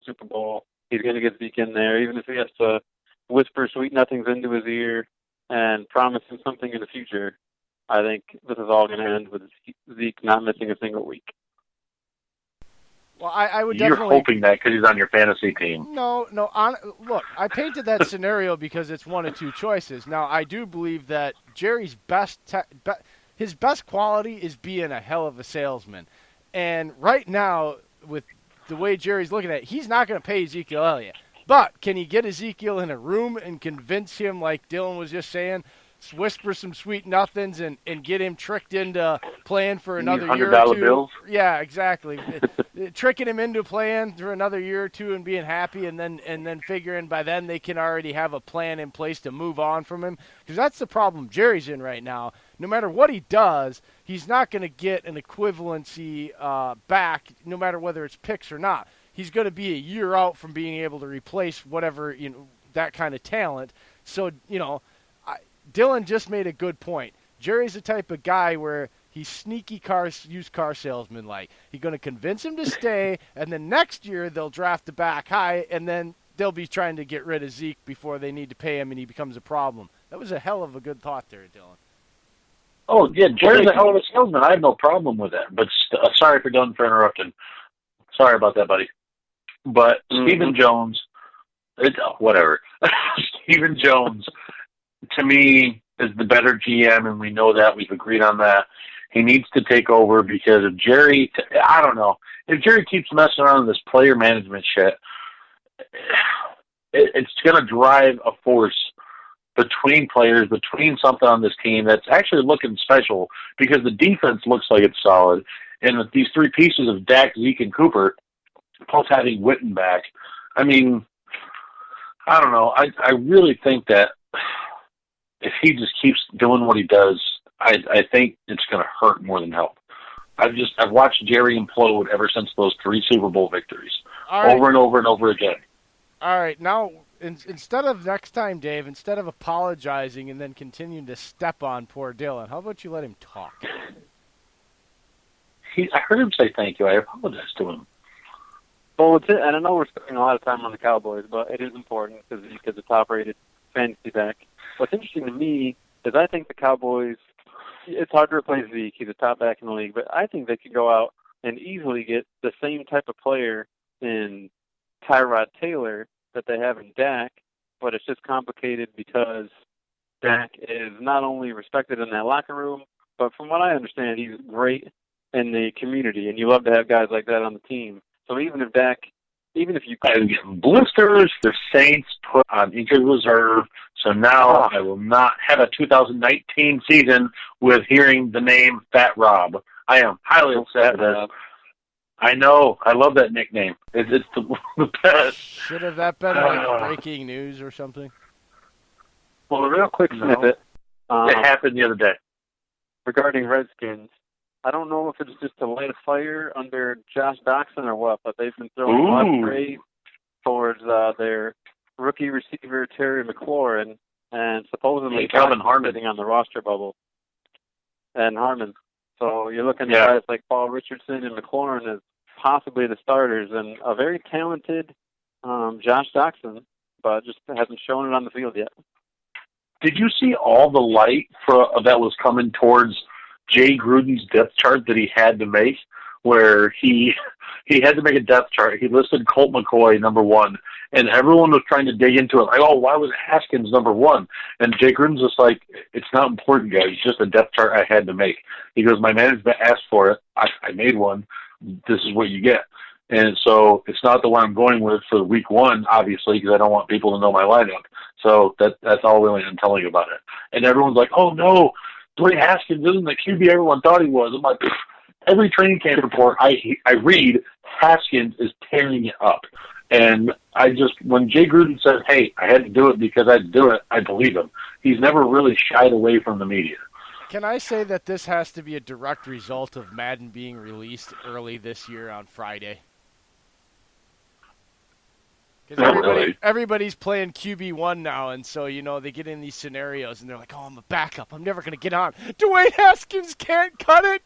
Super Bowl, he's going to get Zeke in there, even if he has to whisper sweet nothings into his ear and promise him something in the future. I think this is all going to end with Zeke not missing a single week. Well, I would You're definitely... hoping that because he's on your fantasy team. No. Look, I painted that scenario because it's one of two choices. Now, I do believe that Jerry's his best quality is being a hell of a salesman. And right now, with the way Jerry's looking at it, he's not going to pay Ezekiel Elliott. But can he get Ezekiel in a room and convince him, like Dillon was just saying, whisper some sweet nothings and get him tricked into playing for another year or two? Bills? Yeah, exactly. Tricking him into playing for another year or two and being happy, and then figuring by then they can already have a plan in place to move on from him. Because that's the problem Jerry's in right now. No matter what he does, he's not going to get an equivalency back, no matter whether it's picks or not. He's going to be a year out from being able to replace whatever, that kind of talent. So, Dillon just made a good point. Jerry's the type of guy where he's sneaky used car salesman like. He's going to convince him to stay, and then next year they'll draft the back high, and then they'll be trying to get rid of Zeke before they need to pay him and he becomes a problem. That was a hell of a good thought there, Dillon. Oh, yeah, Jerry's a hell of a salesman. I have no problem with that. But sorry for interrupting. Sorry about that, buddy. But Stephen Jones, whatever. Stephen Jones, to me, is the better GM, and we know that. We've agreed on that. He needs to take over because if Jerry, I don't know, if Jerry keeps messing around with this player management shit, it's going to drive a force between players, between something on this team that's actually looking special because the defense looks like it's solid. And with these three pieces of Dak, Zeke, and Cooper, plus having Witten back, I mean, I don't know. I really think that if he just keeps doing what he does, I think it's going to hurt more than help. I've watched Jerry implode ever since those 3 Super Bowl victories, over and over and over again. All right, now instead of next time, Dave, instead of apologizing and then continuing to step on poor Dillon, how about you let him talk? I heard him say thank you. I apologize to him. Well, and I know we're spending a lot of time on the Cowboys, but it is important because he's a top-rated fantasy back. What's interesting to me is I think the Cowboys, it's hard to replace Zeke. He's a top back in the league, but I think they could go out and easily get the same type of player in Tyrod Taylor that they have in Dak, but it's just complicated because Dak is not only respected in that locker room, but from what I understand, he's great in the community, and you love to have guys like that on the team. So even if you I'm getting blisters, the Saints put on injured reserve, so now I will not have a 2019 season with hearing the name Fat Rob. I am highly upset with that. I know. I love that nickname. It's the best. Should have that been like breaking news or something? Well, a real quick snippet. It happened the other day. Regarding Redskins, I don't know if it's just to light a fire under Josh Doxson or what, but they've been throwing mud spray towards their rookie receiver, Terry McLaurin, and supposedly Calvin Harmon sitting on the roster bubble. And Harmon. So you're looking at guys like Paul Richardson and McLaurin as possibly the starters, and a very talented Josh Doxson, but just hasn't shown it on the field yet. Did you see all the light that was coming towards Jay Gruden's depth chart that he had to make, where he had to make a depth chart? He listed Colt McCoy number 1, and everyone was trying to dig into it, like, oh, why was Haskins number 1? And Jay Gruden's just like, it's not important, guys. It's just a depth chart I had to make. He goes, my management asked for it. I made one. This is what you get. And so it's not the one I'm going with for week 1, obviously, because I don't want people to know my lineup. So that's all really I'm telling you about it. And everyone's like, oh, no, Dwayne Haskins isn't the QB everyone thought he was. I'm like, every training camp report I read, Haskins is tearing it up. And when Jay Gruden says, hey, I had to do it because I had to do it, I believe him. He's never really shied away from the media. Can I say that this has to be a direct result of Madden being released early this year on Friday? Because everybody's playing QB1 now, and so, they get in these scenarios, and they're like, oh, I'm a backup. I'm never going to get on. Dwayne Haskins can't cut it.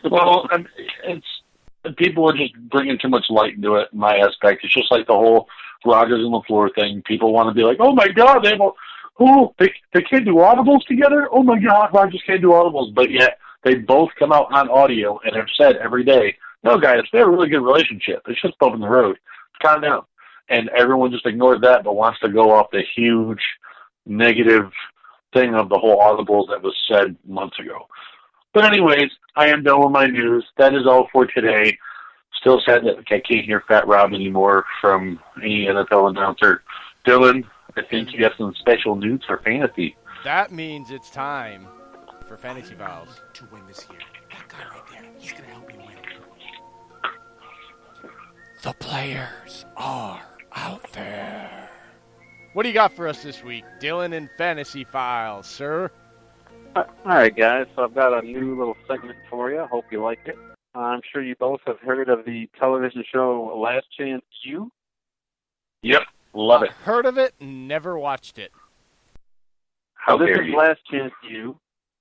Well, people are just bringing too much light into it. In my aspect, it's just like the whole Rogers and LaFleur thing. People want to be like, "Oh my God, they can't do audibles together. Oh my God, Rogers can't do audibles." But yet they both come out on audio and have said every day, "No, guys, they have a really good relationship. It's just bump in the road. Calm down." And everyone just ignores that, but wants to go off the huge negative thing of the whole audibles that was said months ago. But anyways, I am done with my news. That is all for today. Still sad that I can't hear Fat Rob anymore from any NFL announcer. Dylan, I think you have some special news for fantasy. That means it's time for Fantasy Files. To win this year. That guy right there, he's going to help me win. The players are out there. What do you got for us this week, Dylan in Fantasy Files, sir? All right, guys. So I've got a new little segment for you. I hope you like it. I'm sure you both have heard of the television show Last Chance U. Yep, love it. Heard of it, never watched it. How this dare is you? Last Chance U,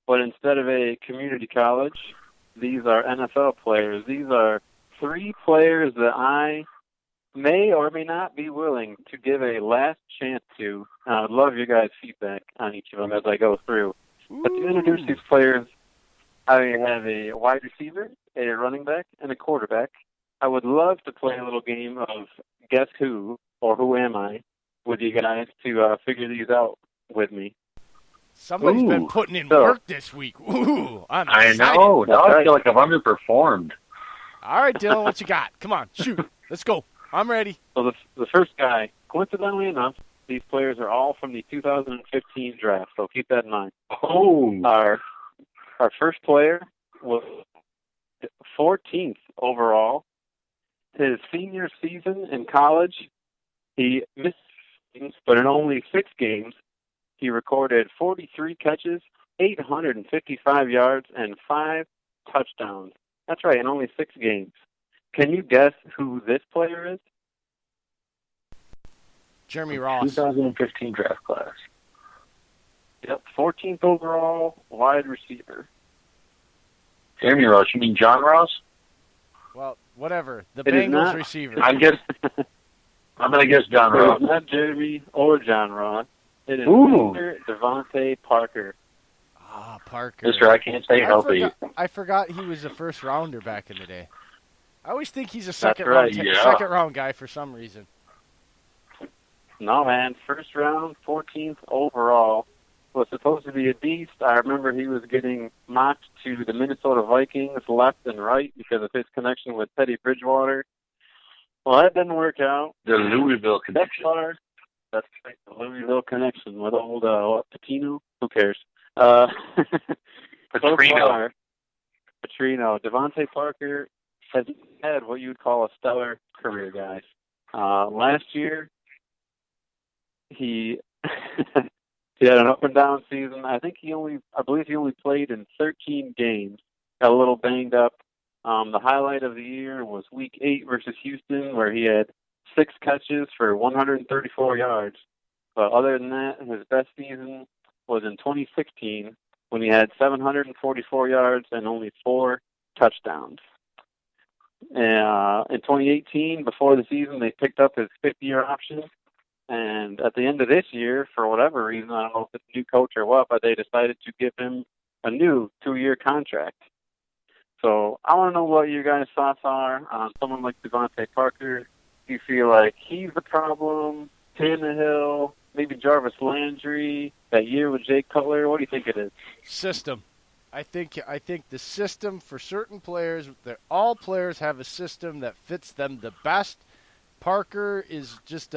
but instead of a community college, these are NFL players. These are 3 players that I may or may not be willing to give a last chance to. I would love your guys' feedback on each of them as I go through. But to introduce these players, I have a wide receiver, a running back, and a quarterback. I would love to play a little game of Guess Who or Who Am I with you guys to figure these out with me. Somebody's been putting in work this week. Ooh, I'm excited. I know. Now I feel like I've underperformed. All right, Dylan, what you got? Come on, shoot. Let's go. I'm ready. So the first guy, coincidentally enough, these players are all from the 2015 draft, so keep that in mind. Oh. Our first player was 14th overall. His senior season in college, he missed games, but in only 6 games, he recorded 43 catches, 855 yards, and 5 touchdowns. That's right, in only 6 games. Can you guess who this player is? Jeremy Ross. 2015 draft class. Yep, 14th overall, wide receiver. Jeremy Ross. You mean John Ross? Well, whatever. The It is Bengals not. receiver. I'm going to guess John Ross. It's not Jeremy or John Ross. It is Ooh. Mr. Devontae Parker. Ah, Parker. Mister, I can't stay healthy. I forgot he was a first rounder back in the day. I always think he's a That's second right, yeah. second round guy for some reason. No, man. First round, 14th overall. Was supposed to be a beast. I remember he was getting mocked to the Minnesota Vikings left and right because of his connection with Teddy Bridgewater. Well, that didn't work out. The Louisville connection. That's right, the Louisville connection with old Patino. Who cares? Petrino. Petrino. Devontae Parker has had what you would call a stellar career, guys. Last year, he he had an up and down season. I believe he only played in 13 games. Got a little banged up. The highlight of the year was Week 8 versus Houston, where he had 6 catches for 134 yards. But other than that, his best season was in 2016 when he had 744 yards and only 4 touchdowns. In 2018, before the season, they picked up his 5th-year option. And at the end of this year, for whatever reason, I don't know if it's a new coach or what, but they decided to give him a new 2-year contract. So I want to know what your guys' thoughts are on someone like Devontae Parker. Do you feel like he's the problem? Tannehill, maybe Jarvis Landry, that year with Jay Cutler? What do you think it is? System. I think the system for certain players, all players have a system that fits them the best. Parker is just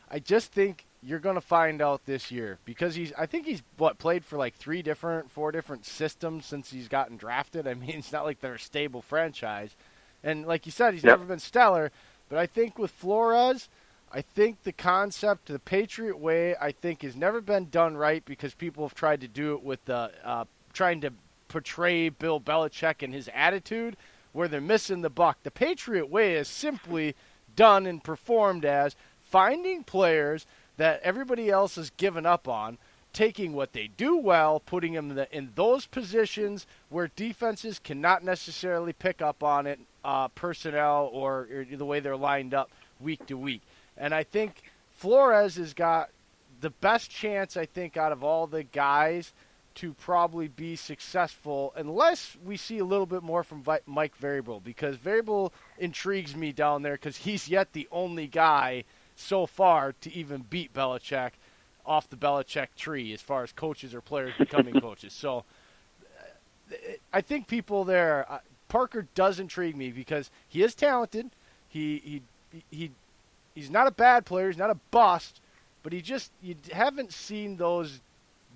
I just think you're going to find out this year because I think he's played for like 4 different systems since he's gotten drafted. I mean, it's not like they're a stable franchise. And like you said, he's never been stellar. But I think with Flores, I think the concept, the Patriot way, I think has never been done right because people have tried to do it with trying to portray Bill Belichick and his attitude where they're missing the buck. The Patriot way is simply done and performed as finding players that everybody else has given up on, taking what they do well, putting them in those positions where defenses cannot necessarily pick up on it personnel or the way they're lined up week to week. And I think Flores has got the best chance, I think, out of all the guys to probably be successful, unless we see a little bit more from Mike Vrabel, because Vrabel intrigues me down there because he's yet the only guy so far to even beat Belichick off the Belichick tree as far as coaches or players becoming coaches. So I think people there, Parker does intrigue me because he is talented. He's not a bad player. He's not a bust, but you haven't seen those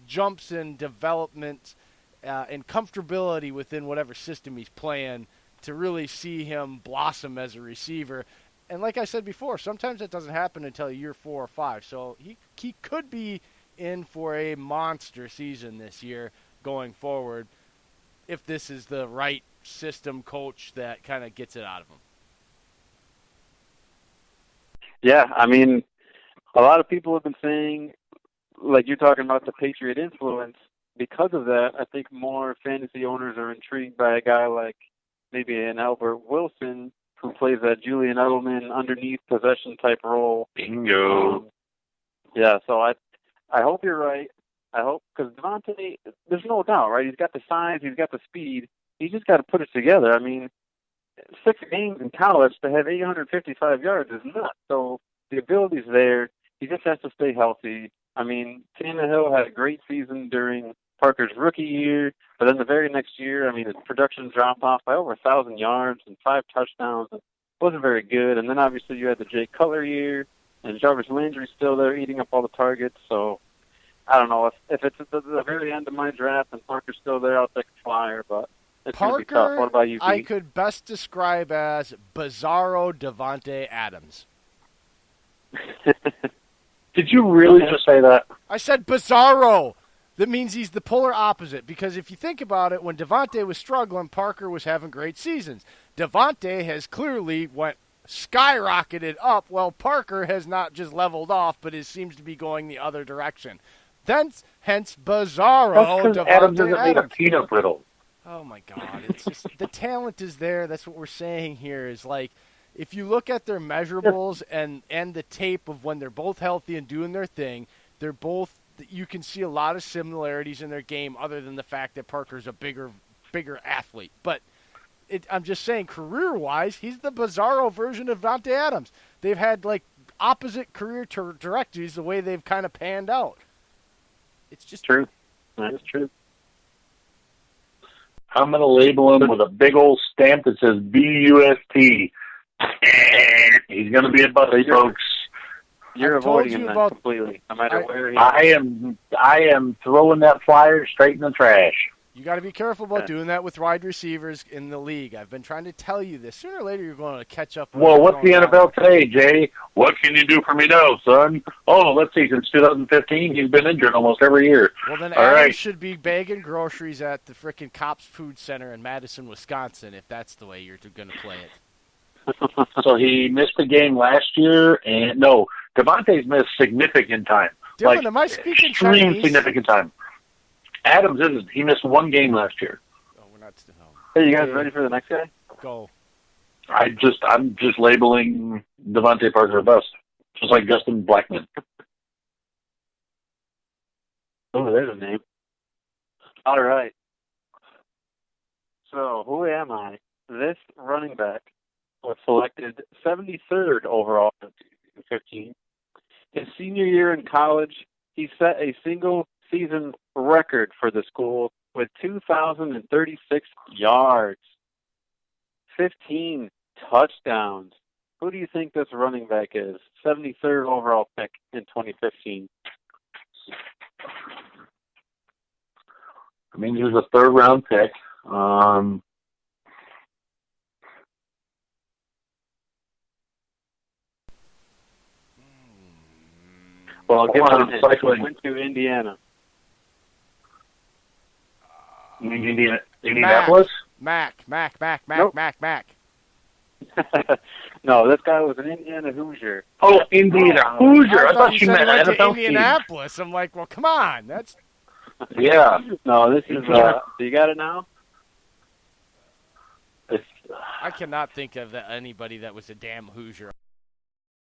jumps in development and comfortability within whatever system he's playing to really see him blossom as a receiver. And like I said before, sometimes that doesn't happen until year 4 or 5. So he could be in for a monster season this year going forward if this is the right system coach that kind of gets it out of him. Yeah, I mean, a lot of people have been saying, like you're talking about the Patriot influence. Because of that, I think more fantasy owners are intrigued by a guy like maybe an Albert Wilson who plays that Julian Edelman underneath possession type role. Bingo. Yeah, so I hope you're right. I hope, because Devontae, there's no doubt, right? He's got the size, he's got the speed. He's just got to put it together. I mean, 6 games in college to have 855 yards is nuts. So the ability's there. He just has to stay healthy. I mean, Tannehill had a great season during Parker's rookie year, but then the very next year, I mean, his production dropped off by over 1,000 yards and 5 touchdowns. It wasn't very good. And then obviously you had the Jay Cutler year, and Jarvis Landry's still there eating up all the targets. So I don't know if it's at the very end of my draft and Parker's still there, I'll take a flyer, but it's going to be tough. What about you, Pete? I could best describe as Bizarro Davante Adams. Did you really just say that? I said Bizarro. That means he's the polar opposite, because if you think about it, when Davante was struggling, Parker was having great seasons. Davante has clearly went skyrocketed up, while Parker has not just leveled off, but seems to be going the other direction. Hence Bizarro That's Davante Adams isn't made of Adams. peanut brittle. Oh my God! It's just the talent is there. That's what we're saying here. Is like, if you look at their measurables and the tape of when they're both healthy and doing their thing, they're both. You can see a lot of similarities in their game, other than the fact that Parker's a bigger athlete. But I'm just saying, career-wise, he's the Bizarro version of Davante Adams. They've had like opposite career trajectories the way they've kind of panned out. It's just true. That is true. I'm going to label him with a big old stamp that says BUST. He's going to be a bust, folks. You're avoiding him then completely, no matter where he is. I am throwing that flyer straight in the trash. You got to be careful about doing that with wide receivers in the league. I've been trying to tell you this. Sooner or later, you're going to catch up. Well, what's the NFL today, Jay? What can you do for me now, son? Oh, let's see. Since 2015, he's been injured almost every year. Well, then All Adams right. should be bagging groceries at the frickin' Cops Food Center in Madison, Wisconsin, if that's the way you're going to play it. So he missed the game last year, and no, Devontae's missed significant time. Dylan, am I speaking extreme Chinese? significant time. Adams isn't. He missed 1 game last year. Oh, we're not. Hey, you guys ready for the next guy? Go. I'm just labeling Devontae Parker a bust, just like Justin Blackman. Oh, there's a name. All right. So, who am I? This running back was selected 73rd overall in 2015. His senior year in college, he set a single-season record for the school with 2,036 yards, 15 touchdowns. Who do you think this running back is? 73rd overall pick in 2015. I mean, he was a 3rd-round pick. Well, I'll give him a hint. Cycling. He went to Indiana. You mean Indianapolis? Mac. Nope. Mac. No, this guy was an Indiana Hoosier. Oh, Indiana Hoosier. I thought you said meant he went to NFL team. Indianapolis. I'm like, well, come on. That's Yeah. No, this is, do you got it now? I cannot think of anybody that was a damn Hoosier